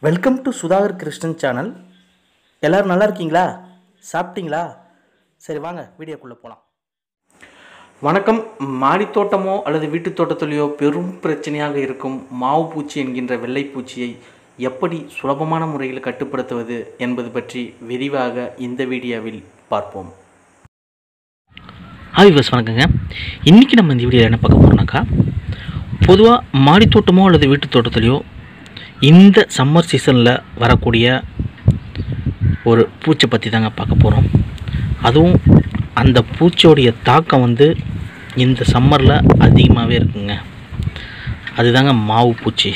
Welcome to Sudhakar Krishnan channel. எல்லோரும் நல்லா இருக்கீங்களா? சாப்பிட்டீங்களா? சரி வாங்க வீடியோக்குள்ளே போகலாம். வணக்கம். மாடித்தோட்டமோ அல்லது வீட்டு தோட்டத்திலேயோ பெரும் பிரச்சனையாக இருக்கும் மாவு பூச்சி என்கின்ற வெள்ளைப்பூச்சியை எப்படி சுலபமான முறையில் கட்டுப்படுத்துவது என்பது பற்றி விரிவாக இந்த வீடியோவில் பார்ப்போம். ஹாய் விவஸ், வணக்கங்க. இன்றைக்கி நம்ம இந்த வீடியோவில் என்ன பார்க்க போகிறோம்னாக்கா, பொதுவாக மாடித்தோட்டமோ அல்லது வீட்டு தோட்டத்திலையோ இந்த சம்மர் சீசனில் வரக்கூடிய ஒரு பூச்சை பற்றி தாங்க பார்க்க போகிறோம். அதுவும் அந்த பூச்சியோடைய தாக்கம் இந்த சம்மரில் அதிகமாகவே இருக்குங்க. அதுதாங்க மாவு பூச்சி.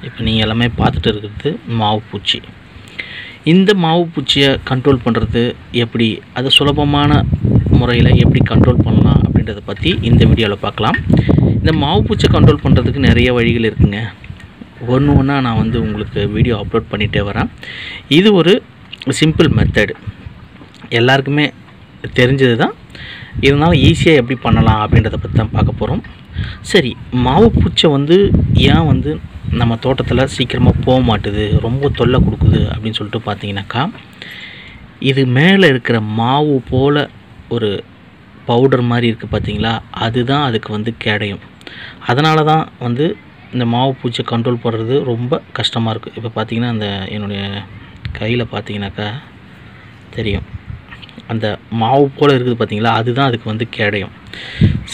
இப்போ நீங்கள் எல்லாமே பார்த்துட்டு இருக்கிறது மாவு பூச்சி. இந்த மாவு பூச்சியை கண்ட்ரோல் பண்ணுறது எப்படி, அதை சுலபமான முறையில் எப்படி கண்ட்ரோல் பண்ணலாம் அப்படின்றத பற்றி இந்த வீடியோவில் பார்க்கலாம். இந்த மாவு பூச்சியை கண்ட்ரோல் பண்ணுறதுக்கு நிறைய வழிகள் இருக்குங்க. ஒன்று ஒன்றா நான் உங்களுக்கு வீடியோ அப்லோட் பண்ணிகிட்டே வரேன். இது ஒரு சிம்பிள் மெத்தடு, எல்லாருக்குமே தெரிஞ்சது தான். இருந்தாலும் ஈஸியாக எப்படி பண்ணலாம் அப்படின்றத பற்றி தான் பார்க்க போகிறோம். சரி, மாவு பூச்சை ஏன் நம்ம தோட்டத்தில் சீக்கிரமாக போக மாட்டுது, ரொம்ப தொல்லை கொடுக்குது அப்படின்னு சொல்லிட்டு பார்த்தீங்கன்னாக்கா, இது மேலே இருக்கிற மாவு போல் ஒரு பவுடர் மாதிரி இருக்குது பார்த்தீங்களா, அதுதான் அதுக்கு கேடையும். அதனால தான் இந்த மாவு பூச்சியை கண்ட்ரோல் பண்ணுறது ரொம்ப கஷ்டமாக இருக்குது. இப்போ பார்த்தீங்கன்னா அந்த என்னுடைய கையில் பார்த்தீங்கன்னாக்கா தெரியும், அந்த மாவு போல் இருக்குது பார்த்தீங்களா, அதுதான் அதுக்கு கேடையும்.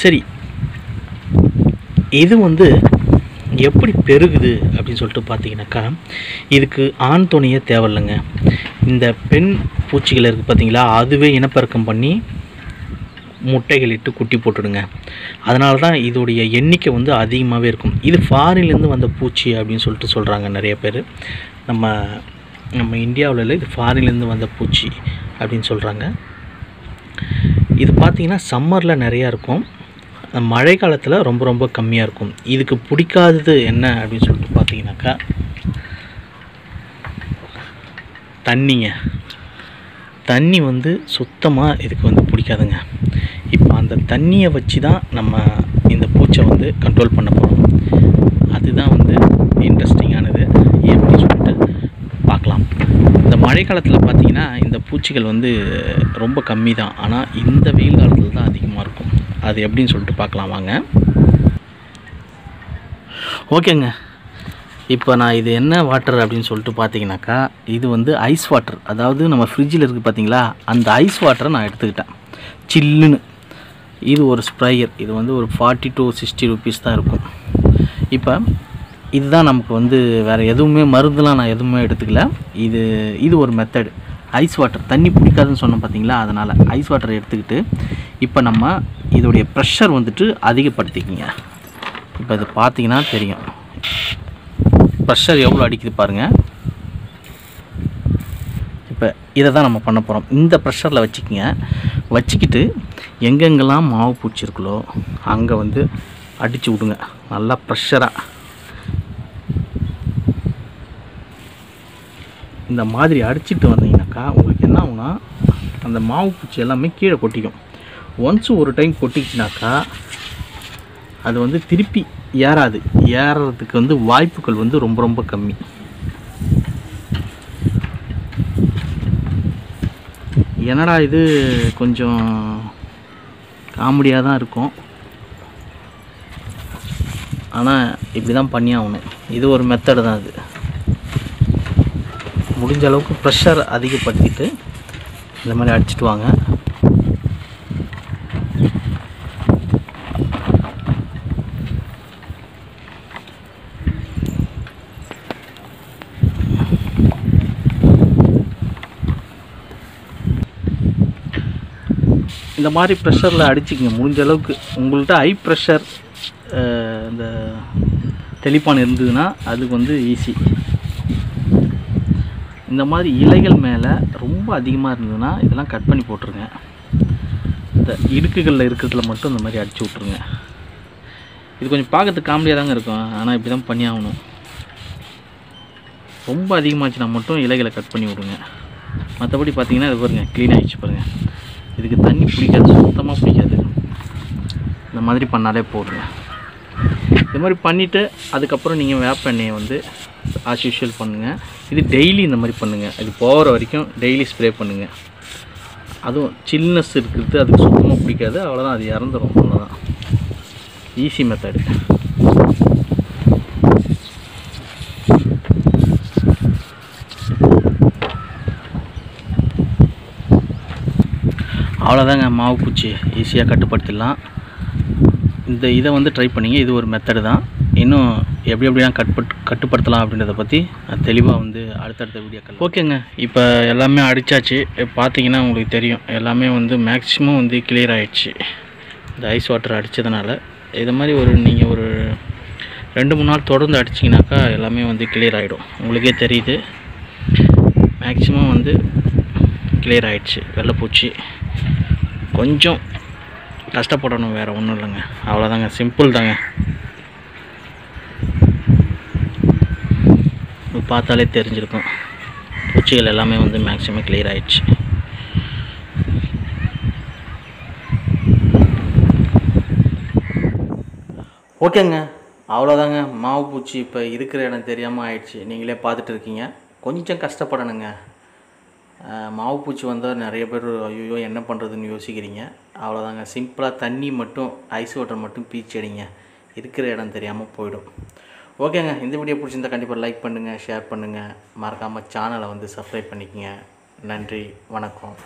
சரி, இது எப்படி பெருகுது அப்படின்னு சொல்லிட்டு பார்த்தீங்கன்னாக்கா, இதுக்கு ஆண் துணையே தேவையில்லைங்க. இந்த பெண் பூச்சிகள் இருக்குது பார்த்தீங்களா, அதுவே இனப்பெருக்கம் பண்ணி முட்டைகள் இட்டு குட்டி போட்டுடுங்க. அதனால தான் இதோடைய எண்ணிக்கை அதிகமாகவே இருக்கும். இது ஃபாரின்லேருந்து வந்த பூச்சி அப்படின்னு சொல்லிட்டு சொல்கிறாங்க நிறைய பேர். நம்ம இந்தியாவில் இல்லை, இது ஃபாரின்லேருந்து வந்த பூச்சி அப்படின்னு சொல்கிறாங்க. இது பார்த்திங்கன்னா சம்மரில் நிறையா இருக்கும், மழை காலத்தில் ரொம்ப ரொம்ப கம்மியாக இருக்கும். இதுக்கு பிடிக்காதது என்ன அப்படின்னு சொல்லிட்டு பார்த்தீங்கன்னாக்கா, தண்ணி சுத்தமாக இதுக்கு பிடிக்காதுங்க. இப்போ அந்த தண்ணியை வச்சு தான் நம்ம இந்த பூச்சை கண்ட்ரோல் பண்ண போகிறோம். அதுதான் இன்ட்ரெஸ்டிங்கானது. எப்படி சொல்லிட்டு பார்க்கலாம். இந்த மழை காலத்தில் பார்த்திங்கன்னா இந்த பூச்சிகள் ரொம்ப கம்மி தான், ஆனால் இந்த வெயில் காலத்தில் தான் அதிகமாக இருக்கும். அது எப்படின்னு சொல்லிட்டு பார்க்கலாம் வாங்க. ஓகேங்க, இப்போ நான் இது என்ன வாட்டர் அப்படின்னு சொல்லிட்டு பார்த்தீங்கன்னாக்கா, இது ஐஸ் வாட்டர். அதாவது நம்ம ஃப்ரிட்ஜில் இருக்குது பார்த்தீங்களா, அந்த ஐஸ் வாட்டரை நான் எடுத்துக்கிட்டேன் சில்லுன்னு. இது ஒரு ஸ்ப்ரேயர். இது ஒரு 40 to 60 rupees தான் இருக்கும். இப்போ இதுதான் நமக்கு வேறு எதுவுமே மருந்துலாம் நான் எதுவுமே எடுத்துக்கல. இது ஒரு மெத்தடு. ஐஸ் வாட்டர், தண்ணி பிடிக்காதுன்னு சொன்னோம் பார்த்தீங்களா, அதனால் ஐஸ் வாட்டரை எடுத்துக்கிட்டு இப்போ நம்ம இதோடைய ப்ரெஷர் அதிகப்படுத்திக்கிங்க. இப்போ இது பார்த்தீங்கன்னா தெரியும், ப்ரெஷர் எவ்வளோ அடிக்குது பாருங்கள். இப்போ இதை தான் நம்ம பண்ண போகிறோம். இந்த ப்ரெஷரில் வச்சுக்கிட்டு எங்கெங்கெல்லாம் மாவு பூச்சி இருக்குல்லோ அங்கே அடித்து விடுங்க நல்லா ப்ரெஷராக. இந்த மாதிரி அடிச்சுட்டு வந்தீங்கன்னாக்கா உங்களுக்கு என்ன ஆகுனா, அந்த மாவு பூச்சி எல்லாமே கீழே கொட்டிக்கும். ஒன்ஸ் ஒரு டைம் கொட்டிச்சுனாக்கா அது திருப்பி ஏறதுக்கு வாய்ப்புகள் ரொம்ப ரொம்ப கம்மி. என்னடா இது கொஞ்சம் காமெடியாக தான் இருக்கும், ஆனால் இப்படி தான் பண்ணி ஆகணும். இது ஒரு மெத்தடு தான். அது முடிஞ்ச அளவுக்கு ப்ரெஷர் அதிகப்படுத்திட்டு இந்த மாதிரி அடிச்சுட்டு வாங்க. இந்த மாதிரி ப்ரெஷரில் அடிச்சிக்கங்க முடிஞ்ச அளவுக்கு. உங்கள்கிட்ட ஹை ப்ரெஷர் இந்த தெளிப்பான் இருந்ததுன்னா அதுக்கு ஈஸி. இந்த மாதிரி இலைகள் மேலே ரொம்ப அதிகமாக இருந்ததுன்னா இதெல்லாம் கட் பண்ணி போட்டுருங்க. இந்த இடுக்குகளில் இருக்கிறதுல மட்டும் இந்த மாதிரி அடித்து விட்ருங்க. இது கொஞ்சம் பார்க்கறதுக்கு காமெடியாக தாங்க இருக்கும், ஆனால் இப்படி தான் பண்ணி ஆகணும். ரொம்ப அதிகமாச்சுன்னா மட்டும் இலைகளை கட் பண்ணி விடுங்க. மற்றபடி பார்த்தீங்கன்னா இது பாருங்கள், க்ளீன் ஆகிடுச்சு பாருங்கள். இதுக்கு தண்ணி பிடிக்காது, சுத்தமாக பிடிக்காது. இந்த மாதிரி பண்ணாலே போடுங்க. இது மாதிரி பண்ணிவிட்டு அதுக்கப்புறம் நீங்கள் வேப்ப எண்ணெயை ஆஸ் யூஷுவல் பண்ணுங்கள். இது டெய்லி இந்த மாதிரி பண்ணுங்கள். இது போகிற வரைக்கும் டெய்லி ஸ்ப்ரே பண்ணுங்கள். அதுவும் சில்னஸ் இருக்கிறது அதுக்கு சுத்தமாக பிடிக்காது. அவ்வளோதான், அது இறந்துடும். அவ்வளோதான், ஈஸி மெத்தடு. அவ்வளோதாங்க, மாவு பூச்சி ஈஸியாக கட்டுப்படுத்திடலாம். இதை வந்து ட்ரை பண்ணிங்க. இது ஒரு மெத்தடு தான். இன்னும் எப்படிலாம் கட்டுப்படுத்தலாம் அப்படின்றத பற்றி தெளிவாக வந்து அடுத்தடுத்த வீடியோக்கள். ஓகேங்க, இப்போ எல்லாமே அடித்தாச்சு. பார்த்தீங்கன்னா உங்களுக்கு தெரியும், எல்லாமே வந்து மேக்ஸிமம் வந்து கிளியர் ஆகிடுச்சு இந்த ஐஸ் வாட்டர் அடித்ததுனால. இது மாதிரி நீங்கள் ஒரு 2-3 நாள் தொடர்ந்து அடிச்சிங்கனாக்கா எல்லாமே வந்து கிளியர் ஆகிடும். உங்களுக்கே தெரியுது, மேக்ஸிமம் வந்து கிளியர் ஆகிடுச்சு. வெள்ளைப்பூச்சி கொஞ்சம் கஷ்டப்படணும், வேறு ஒன்றும் இல்லைங்க. அவ்வளோதாங்க, சிம்பிள் தாங்க. பார்த்தாலே தெரிஞ்சிருக்கும், பூச்சிகள் எல்லாமே வந்து மேக்ஸிமம் கிளியர் ஆகிடுச்சு. ஓகேங்க, அவ்வளோதாங்க. மாவு பூச்சி இப்போ இருக்கிற இடம் தெரியாமல் ஆயிடுச்சு. நீங்களே பார்த்துட்டு இருக்கீங்க. கொஞ்சம் கஷ்டப்படணுங்க. மாவு பூச்சி வந்தால் நிறைய பேர் ஐயோ என்ன பண்ணுறதுன்னு யோசிக்கிறீங்க. அவ்வளோதாங்க, சிம்பிளாக தண்ணி மட்டும், ஐஸ் வாட்டர் மட்டும் பீச்சு அடிங்க. இருக்கிற இடம் தெரியாமல் போயிடும். ஓகேங்க, இந்த வீடியோ பிடிச்சிருந்தால் கண்டிப்பாக லைக் பண்ணுங்கள், ஷேர் பண்ணுங்கள். மறக்காமல் சேனலை வந்து சப்ஸ்கிரைப் பண்ணிக்கங்க. நன்றி, வணக்கம்.